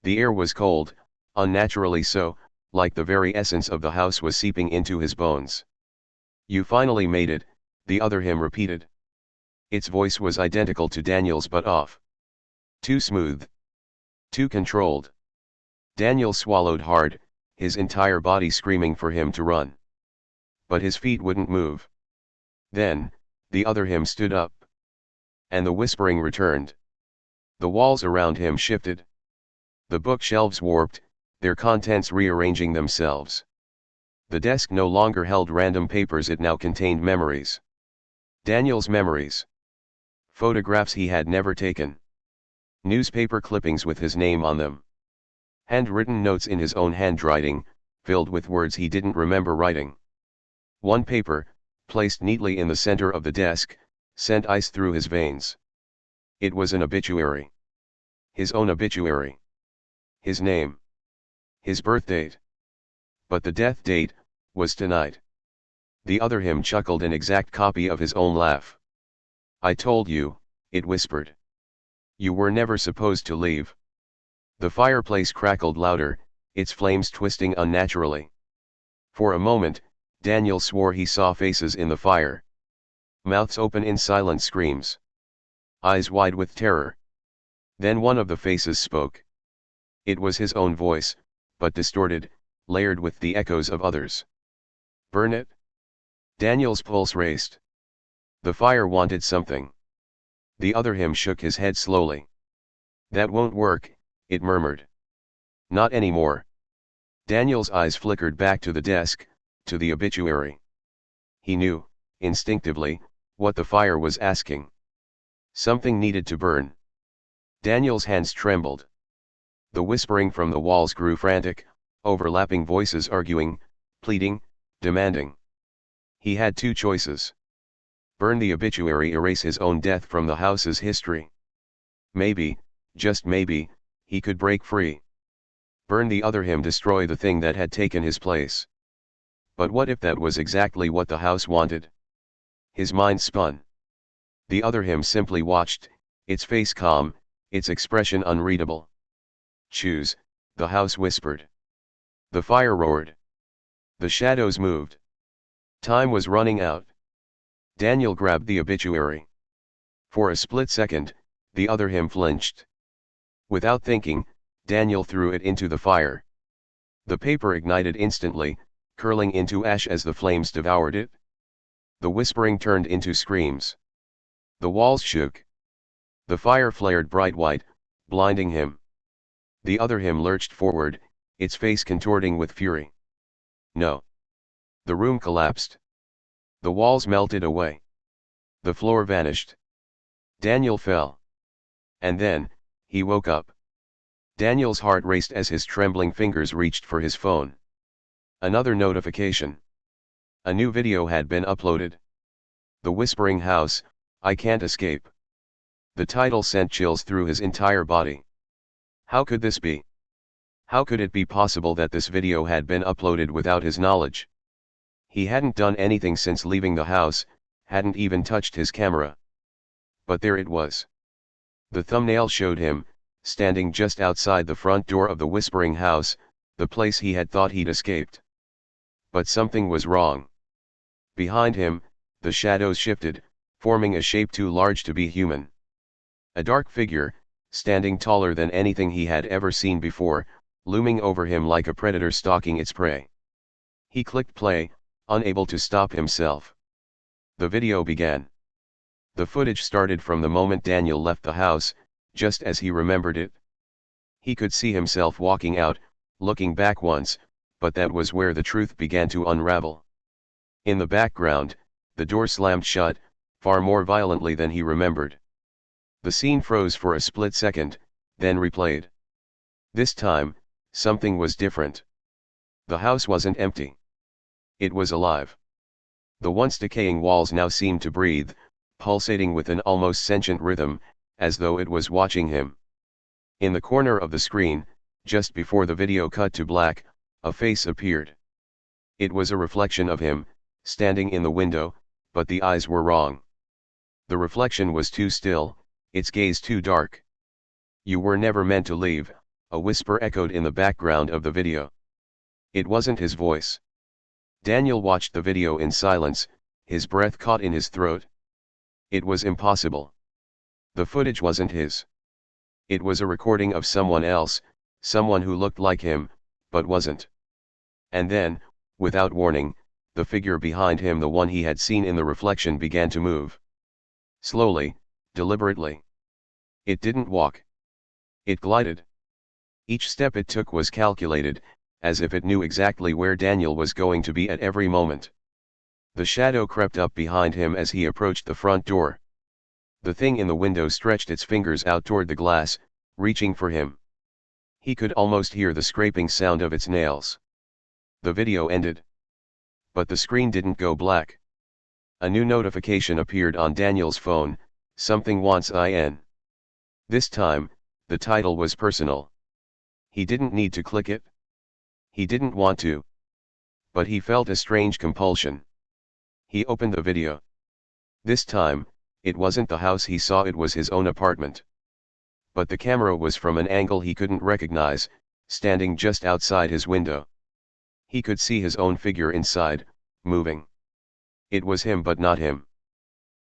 Speaker 1: The air was cold, unnaturally so, like the very essence of the house was seeping into his bones. You finally made it, the other him repeated. Its voice was identical to Daniel's but off. Too smooth. Too controlled. Daniel swallowed hard, his entire body screaming for him to run. But his feet wouldn't move. Then, the other him stood up. And the whispering returned. The walls around him shifted. The bookshelves warped, their contents rearranging themselves. The desk no longer held random papers, it now contained memories. Daniel's memories. Photographs he had never taken. Newspaper clippings with his name on them. Handwritten notes in his own handwriting, filled with words he didn't remember writing. One paper, placed neatly in the center of the desk, sent ice through his veins. It was an obituary. His own obituary. His name. His birth date. But the death date was tonight. The other him chuckled, an exact copy of his own laugh. I told you, it whispered. You were never supposed to leave. The fireplace crackled louder, its flames twisting unnaturally. For a moment, Daniel swore he saw faces in the fire. Mouths open in silent screams. Eyes wide with terror. Then one of the faces spoke. It was his own voice, but distorted, layered with the echoes of others. Burn it? Daniel's pulse raced. The fire wanted something. The other him shook his head slowly. That won't work, it murmured. Not anymore. Daniel's eyes flickered back to the desk, to the obituary. He knew, instinctively, what the fire was asking. Something needed to burn. Daniel's hands trembled. The whispering from the walls grew frantic, overlapping voices arguing, pleading, demanding. He had two choices. Burn the obituary, erase his own death from the house's history. Maybe, just maybe, he could break free. Burn the other him, destroy the thing that had taken his place. But what if that was exactly what the house wanted? His mind spun. The other him simply watched, its face calm, its expression unreadable. Choose, the house whispered. The fire roared. The shadows moved. Time was running out. Daniel grabbed the obituary. For a split second, the other him flinched. Without thinking, Daniel threw it into the fire. The paper ignited instantly, curling into ash as the flames devoured it. The whispering turned into screams. The walls shook. The fire flared bright white, blinding him. The other him lurched forward, its face contorting with fury. No. The room collapsed. The walls melted away. The floor vanished. Daniel fell. And then, he woke up. Daniel's heart raced as his trembling fingers reached for his phone. Another notification. A new video had been uploaded. The Whispering House, I Can't Escape. The title sent chills through his entire body. How could this be? How could it be possible that this video had been uploaded without his knowledge? He hadn't done anything since leaving the house, hadn't even touched his camera. But there it was. The thumbnail showed him, standing just outside the front door of the Whispering House, the place he had thought he'd escaped. But something was wrong. Behind him, the shadows shifted, forming a shape too large to be human. A dark figure, standing taller than anything he had ever seen before, looming over him like a predator stalking its prey. He clicked play, unable to stop himself. The video began. The footage started from the moment Daniel left the house, just as he remembered it. He could see himself walking out, looking back once, but that was where the truth began to unravel. In the background, the door slammed shut, far more violently than he remembered. The scene froze for a split second, then replayed. This time, something was different. The house wasn't empty. It was alive. The once decaying walls now seemed to breathe, pulsating with an almost sentient rhythm, as though it was watching him. In the corner of the screen, just before the video cut to black, a face appeared. It was a reflection of him, standing in the window, but the eyes were wrong. The reflection was too still, its gaze too dark. "You were never meant to leave," a whisper echoed in the background of the video. It wasn't his voice. Daniel watched the video in silence, his breath caught in his throat. It was impossible. The footage wasn't his. It was a recording of someone else, someone who looked like him, but wasn't. And then, without warning, the figure behind him, the one he had seen in the reflection, began to move. Slowly, deliberately. It didn't walk. It glided. Each step it took was calculated, as if it knew exactly where Daniel was going to be at every moment. The shadow crept up behind him as he approached the front door. The thing in the window stretched its fingers out toward the glass, reaching for him. He could almost hear the scraping sound of its nails. The video ended. But the screen didn't go black. A new notification appeared on Daniel's phone, "Something wants in." This time, the title was personal. He didn't need to click it. He didn't want to. But he felt a strange compulsion. He opened the video. This time, it wasn't the house he saw, it was his own apartment. But the camera was from an angle he couldn't recognize, standing just outside his window. He could see his own figure inside, moving. It was him but not him.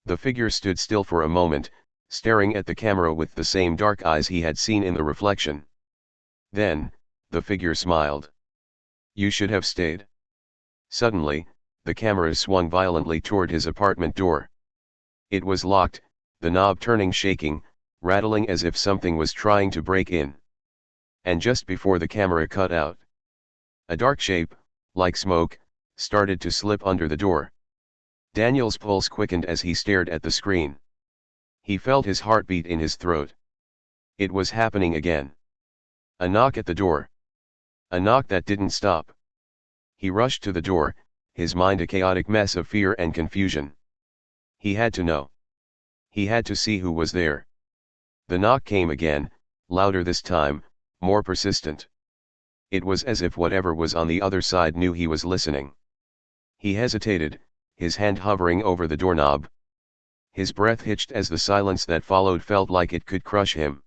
Speaker 1: The figure stood still for a moment, staring at the camera with the same dark eyes he had seen in the reflection. Then, the figure smiled. "You should have stayed." Suddenly, the camera swung violently toward his apartment door. It was locked, the knob turning, shaking, rattling as if something was trying to break in. And just before the camera cut out, a dark shape, like smoke, started to slip under the door. Daniel's pulse quickened as he stared at the screen. He felt his heartbeat in his throat. It was happening again. A knock at the door. A knock that didn't stop. He rushed to the door, his mind a chaotic mess of fear and confusion. He had to know. He had to see who was there. The knock came again, louder this time, more persistent. It was as if whatever was on the other side knew he was listening. He hesitated, his hand hovering over the doorknob. His breath hitched as the silence that followed felt like it could crush him.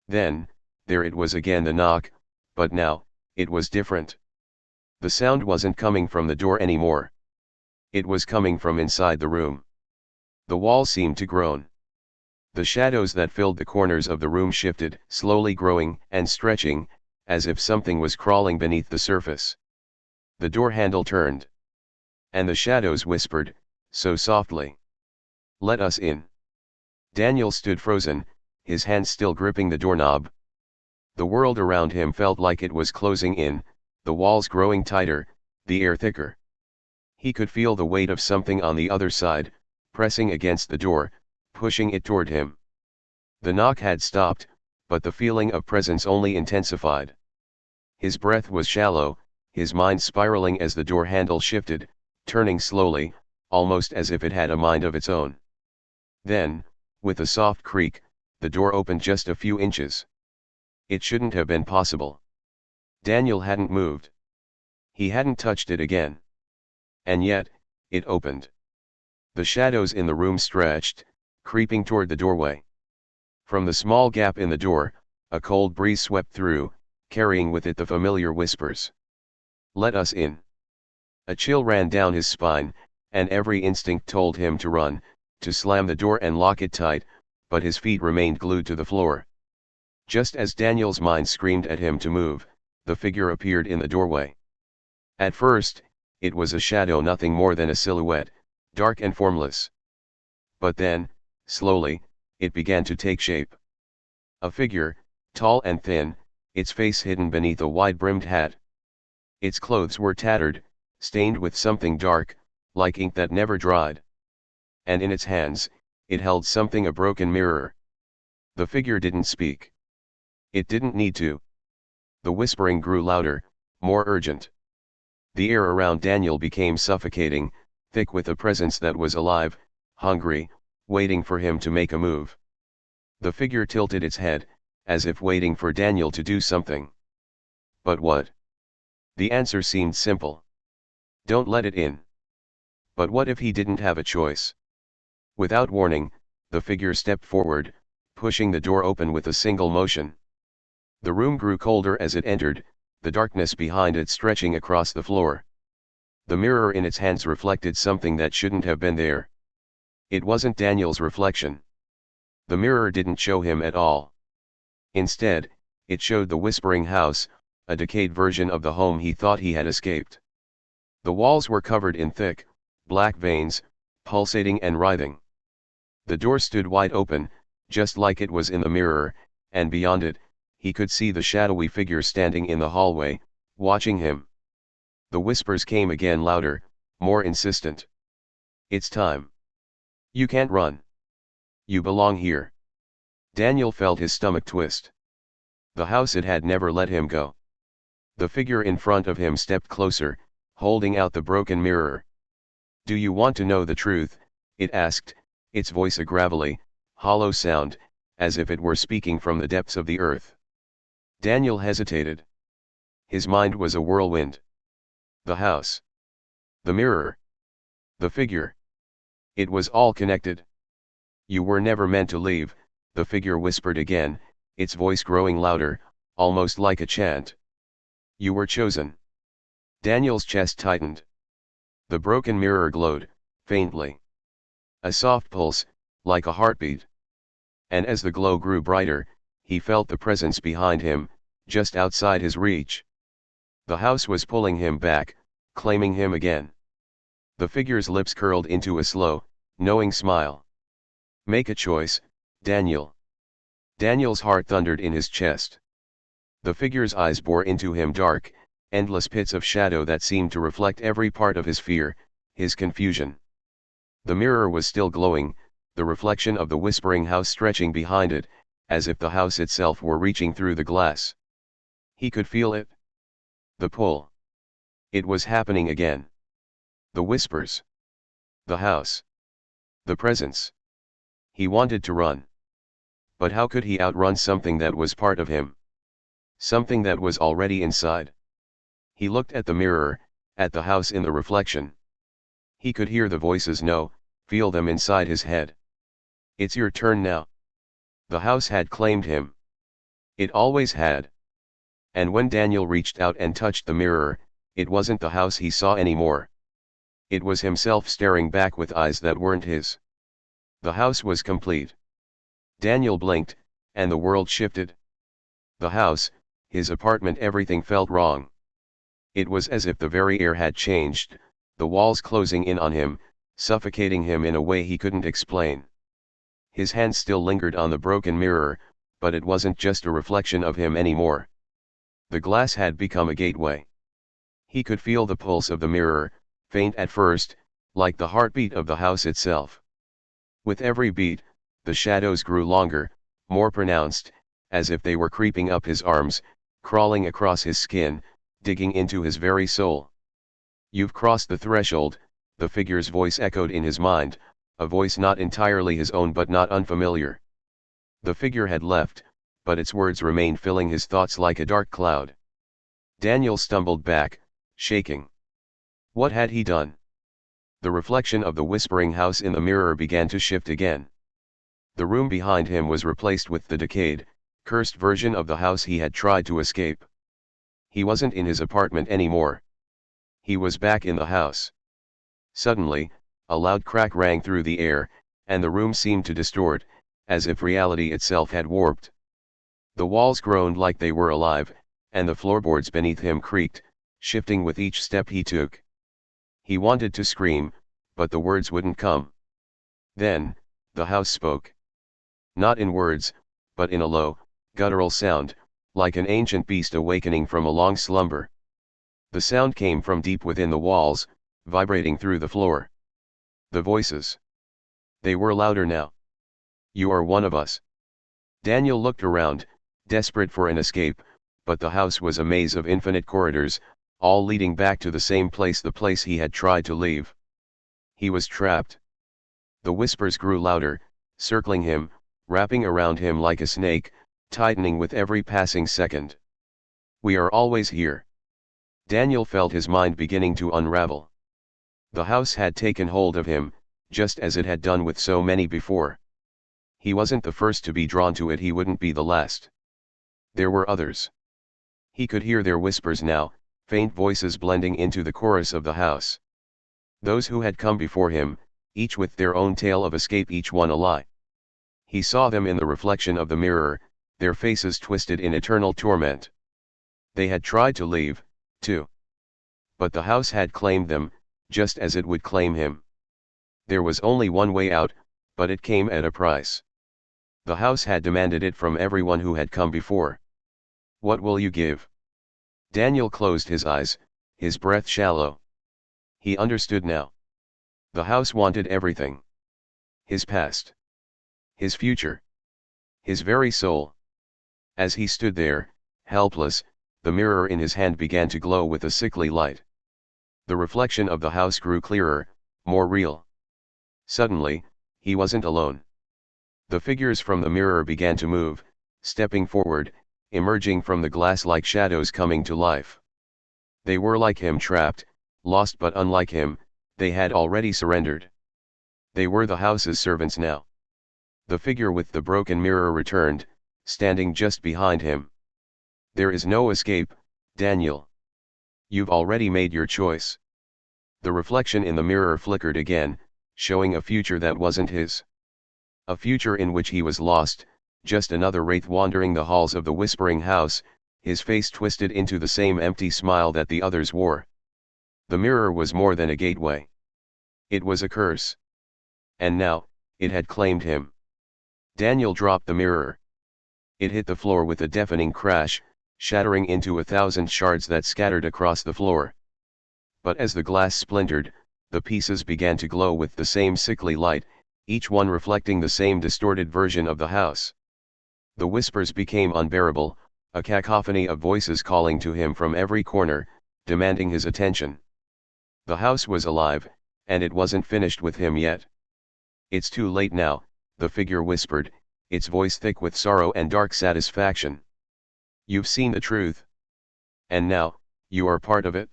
Speaker 1: Then, there it was again, the knock, but now, it was different. The sound wasn't coming from the door anymore. It was coming from inside the room. The walls seemed to groan. The shadows that filled the corners of the room shifted, slowly growing and stretching, as if something was crawling beneath the surface. The door handle turned. And the shadows whispered, so softly, "Let us in." Daniel stood frozen, his hands still gripping the doorknob. The world around him felt like it was closing in, the walls growing tighter, the air thicker. He could feel the weight of something on the other side, pressing against the door, pushing it toward him. The knock had stopped, but the feeling of presence only intensified. His breath was shallow, his mind spiraling as the door handle shifted, turning slowly, almost as if it had a mind of its own. Then, with a soft creak, the door opened just a few inches. It shouldn't have been possible. Daniel hadn't moved. He hadn't touched it again. And yet, it opened. The shadows in the room stretched, creeping toward the doorway. From the small gap in the door, a cold breeze swept through, carrying with it the familiar whispers. "Let us in." A chill ran down his spine, and every instinct told him to run, to slam the door and lock it tight, but his feet remained glued to the floor. Just as Daniel's mind screamed at him to move, the figure appeared in the doorway. At first, it was a shadow, nothing more than a silhouette, dark and formless. But then, slowly, it began to take shape. A figure, tall and thin, its face hidden beneath a wide-brimmed hat. Its clothes were tattered, stained with something dark, like ink that never dried. And in its hands, it held something, a broken mirror. The figure didn't speak. It didn't need to. The whispering grew louder, more urgent. The air around Daniel became suffocating, thick with a presence that was alive, hungry, waiting for him to make a move. The figure tilted its head, as if waiting for Daniel to do something. But what? The answer seemed simple. Don't let it in. But what if he didn't have a choice? Without warning, the figure stepped forward, pushing the door open with a single motion. The room grew colder as it entered, the darkness behind it stretching across the floor. The mirror in its hands reflected something that shouldn't have been there. It wasn't Daniel's reflection. The mirror didn't show him at all. Instead, it showed the whispering house, a decayed version of the home he thought he had escaped. The walls were covered in thick, black veins, pulsating and writhing. The door stood wide open, just like it was in the mirror, and beyond it, he could see the shadowy figure standing in the hallway, watching him. The whispers came again, louder, more insistent. "It's time. You can't run. You belong here." Daniel felt his stomach twist. The house, it had never let him go. The figure in front of him stepped closer, holding out the broken mirror. "Do you want to know the truth?" it asked, its voice a gravelly, hollow sound, as if it were speaking from the depths of the earth. Daniel hesitated. His mind was a whirlwind. The house. The mirror. The figure. It was all connected. "You were never meant to leave," the figure whispered again, its voice growing louder, almost like a chant. "You were chosen." Daniel's chest tightened. The broken mirror glowed, faintly. A soft pulse, like a heartbeat. And as the glow grew brighter, he felt the presence behind him, just outside his reach. The house was pulling him back, claiming him again. The figure's lips curled into a slow, knowing smile. "Make a choice, Daniel." Daniel's heart thundered in his chest. The figure's eyes bore into him, dark, endless pits of shadow that seemed to reflect every part of his fear, his confusion. The mirror was still glowing, the reflection of the whispering house stretching behind it, as if the house itself were reaching through the glass. He could feel it. The pull. It was happening again. The whispers. The house. The presence. He wanted to run. But how could he outrun something that was part of him? Something that was already inside. He looked at the mirror, at the house in the reflection. He could hear the voices know, feel them inside his head. "It's your turn now." The house had claimed him. It always had. And when Daniel reached out and touched the mirror, it wasn't the house he saw anymore. It was himself staring back with eyes that weren't his. The house was complete. Daniel blinked, and the world shifted. The house, his apartment, everything felt wrong. It was as if the very air had changed, the walls closing in on him, suffocating him in a way he couldn't explain. His hand still lingered on the broken mirror, but it wasn't just a reflection of him anymore. The glass had become a gateway. He could feel the pulse of the mirror, faint at first, like the heartbeat of the house itself. With every beat, the shadows grew longer, more pronounced, as if they were creeping up his arms, crawling across his skin, digging into his very soul. "You've crossed the threshold," the figure's voice echoed in his mind, a voice not entirely his own but not unfamiliar. The figure had left, but its words remained filling his thoughts like a dark cloud. Daniel stumbled back, shaking. What had he done? The reflection of the whispering house in the mirror began to shift again. The room behind him was replaced with the decayed, cursed version of the house he had tried to escape. He wasn't in his apartment anymore. He was back in the house. Suddenly, a loud crack rang through the air, and the room seemed to distort, as if reality itself had warped. The walls groaned like they were alive, and the floorboards beneath him creaked, shifting with each step he took. He wanted to scream, but the words wouldn't come. Then, the house spoke. Not in words, but in a low, guttural sound, like an ancient beast awakening from a long slumber. The sound came from deep within the walls, vibrating through the floor. The voices. They were louder now. You are one of us. Daniel looked around, desperate for an escape, but the house was a maze of infinite corridors, all leading back to the same place, the place he had tried to leave. He was trapped. The whispers grew louder, circling him, wrapping around him like a snake, tightening with every passing second. We are always here. Daniel felt his mind beginning to unravel. The house had taken hold of him, just as it had done with so many before. He wasn't the first to be drawn to it, he wouldn't be the last. There were others. He could hear their whispers now, faint voices blending into the chorus of the house. Those who had come before him, each with their own tale of escape, each one a lie. He saw them in the reflection of the mirror, their faces twisted in eternal torment. They had tried to leave, too. But the house had claimed them, just as it would claim him. There was only one way out, but it came at a price. The house had demanded it from everyone who had come before. What will you give? Daniel closed his eyes, his breath shallow. He understood now. The house wanted everything. His past. His future. His very soul. As he stood there, helpless, the mirror in his hand began to glow with a sickly light. The reflection of the house grew clearer, more real. Suddenly, he wasn't alone. The figures from the mirror began to move, stepping forward, emerging from the glass like shadows coming to life. They were like him, trapped, lost, but unlike him, they had already surrendered. They were the house's servants now. The figure with the broken mirror returned, standing just behind him. There is no escape, Daniel. You've already made your choice. The reflection in the mirror flickered again, showing a future that wasn't his. A future in which he was lost, just another wraith wandering the halls of the whispering house, his face twisted into the same empty smile that the others wore. The mirror was more than a gateway. It was a curse. And now, it had claimed him. Daniel dropped the mirror. It hit the floor with a deafening crash, shattering into 1,000 shards that scattered across the floor. But as the glass splintered, the pieces began to glow with the same sickly light, each one reflecting the same distorted version of the house. The whispers became unbearable, a cacophony of voices calling to him from every corner, demanding his attention. The house was alive, and it wasn't finished with him yet. It's too late now, the figure whispered, its voice thick with sorrow and dark satisfaction. You've seen the truth. And now, you are part of it.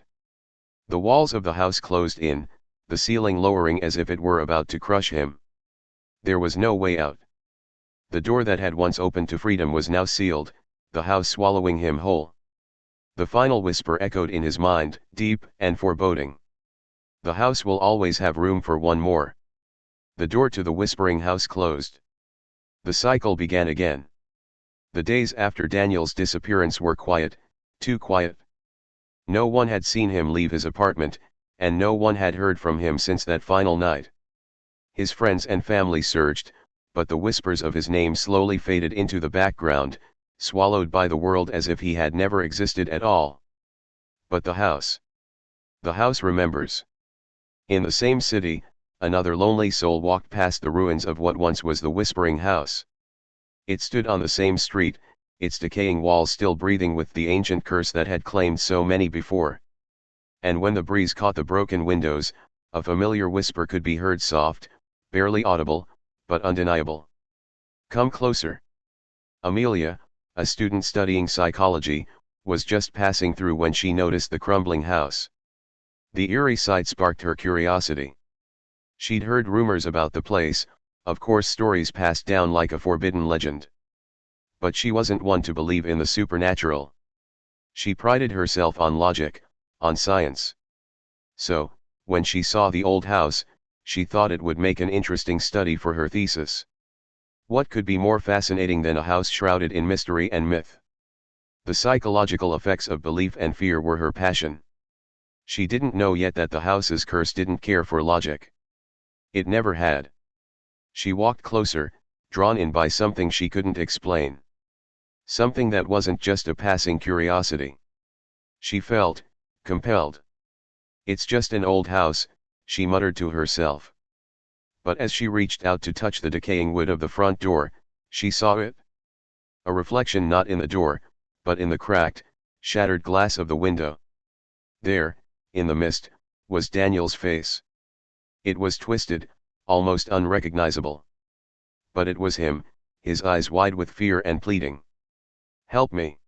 Speaker 1: The walls of the house closed in, the ceiling lowering as if it were about to crush him. There was no way out. The door that had once opened to freedom was now sealed, the house swallowing him whole. The final whisper echoed in his mind, deep and foreboding. The house will always have room for one more. The door to the whispering house closed. The cycle began again. The days after Daniel's disappearance were quiet, too quiet. No one had seen him leave his apartment, and no one had heard from him since that final night. His friends and family searched, but the whispers of his name slowly faded into the background, swallowed by the world as if he had never existed at all. But the house. The house remembers. In the same city, another lonely soul walked past the ruins of what once was the whispering house. It stood on the same street, its decaying walls still breathing with the ancient curse that had claimed so many before. And when the breeze caught the broken windows, a familiar whisper could be heard, soft, barely audible, but undeniable. Come closer. Amelia, a student studying psychology, was just passing through when she noticed the crumbling house. The eerie sight sparked her curiosity. She'd heard rumors about the place, of course stories passed down like a forbidden legend. But she wasn't one to believe in the supernatural. She prided herself on logic, on science. So, when she saw the old house, she thought it would make an interesting study for her thesis. What could be more fascinating than a house shrouded in mystery and myth? The psychological effects of belief and fear were her passion. She didn't know yet that the house's curse didn't care for logic. It never had. She walked closer, drawn in by something she couldn't explain. Something that wasn't just a passing curiosity. She felt compelled. It's just an old house, she muttered to herself. But as she reached out to touch the decaying wood of the front door, she saw it. A reflection not in the door, but in the cracked, shattered glass of the window. There, in the mist, was Daniel's face. It was twisted, almost unrecognizable. But it was him, his eyes wide with fear and pleading. "Help me."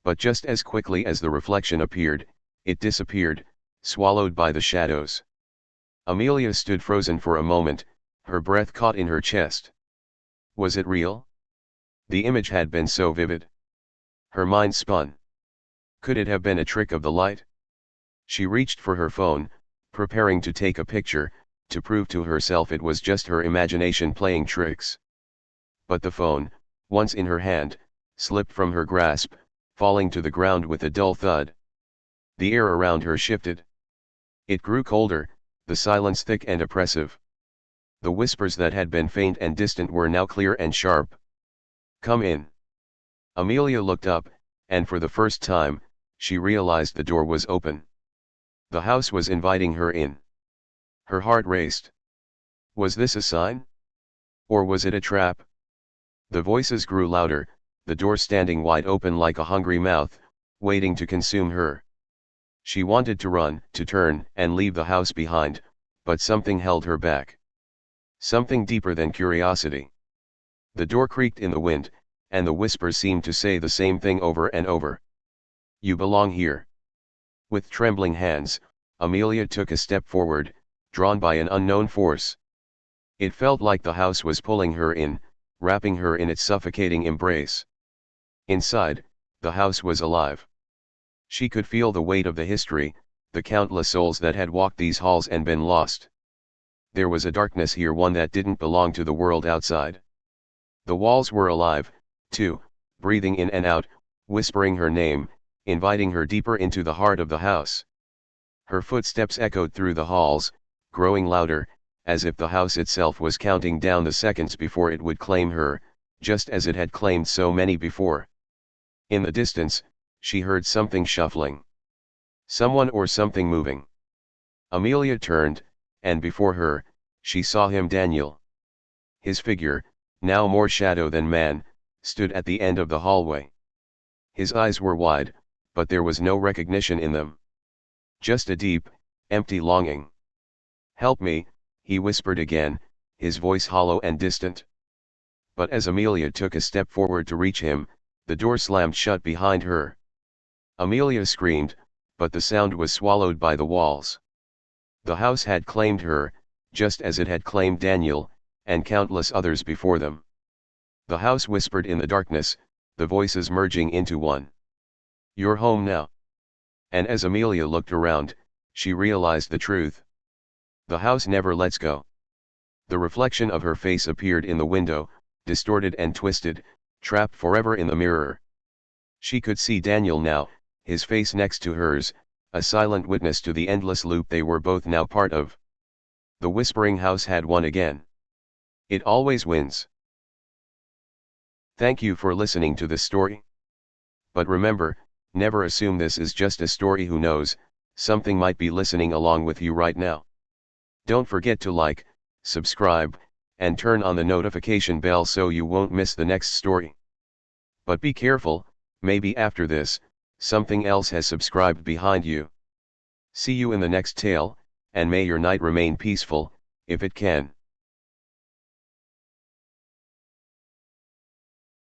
Speaker 1: But just as quickly as the reflection appeared, it disappeared, swallowed by the shadows. Amelia stood frozen for a moment, her breath caught in her chest. Was it real? The image had been so vivid. Her mind spun. Could it have been a trick of the light? She reached for her phone, preparing to take a picture, to prove to herself it was just her imagination playing tricks. But the phone, once in her hand, slipped from her grasp, falling to the ground with a dull thud. The air around her shifted. It grew colder, the silence thick and oppressive. The whispers that had been faint and distant were now clear and sharp. "Come in." Amelia looked up, and for the first time, she realized the door was open. The house was inviting her in. Her heart raced. Was this a sign? Or was it a trap? The voices grew louder, the door standing wide open like a hungry mouth, waiting to consume her. She wanted to run, to turn, and leave the house behind, but something held her back. Something deeper than curiosity. The door creaked in the wind, and the whispers seemed to say the same thing over and over. "You belong here." With trembling hands, Amelia took a step forward, drawn by an unknown force. It felt like the house was pulling her in, wrapping her in its suffocating embrace. Inside, the house was alive. She could feel the weight of the history, the countless souls that had walked these halls and been lost. There was a darkness here, one that didn't belong to the world outside. The walls were alive, too, breathing in and out, whispering her name, inviting her deeper into the heart of the house. Her footsteps echoed through the halls, growing louder, as if the house itself was counting down the seconds before it would claim her, just as it had claimed so many before. In the distance, she heard something shuffling. Someone or something moving. Amelia turned, and before her, she saw him, Daniel. His figure, now more shadow than man, stood at the end of the hallway. His eyes were wide, but there was no recognition in them. Just a deep, empty longing. "Help me," he whispered again, his voice hollow and distant. But as Amelia took a step forward to reach him, the door slammed shut behind her. Amelia screamed, but the sound was swallowed by the walls. The house had claimed her, just as it had claimed Daniel, and countless others before them. The house whispered in the darkness, the voices merging into one. "You're home now." And as Amelia looked around, she realized the truth. The house never lets go. The reflection of her face appeared in the window, distorted and twisted, trapped forever in the mirror. She could see Daniel now, his face next to hers, a silent witness to the endless loop they were both now part of. The whispering house had won again. It always wins. Thank you for listening to this story. But remember, never assume this is just a story. Who knows, something might be listening along with you right now. Don't forget to like, subscribe, and turn on the notification bell so you won't miss the next story. But be careful, maybe after this, something else has subscribed behind you. See you in the next tale, and may your night remain peaceful, if it can.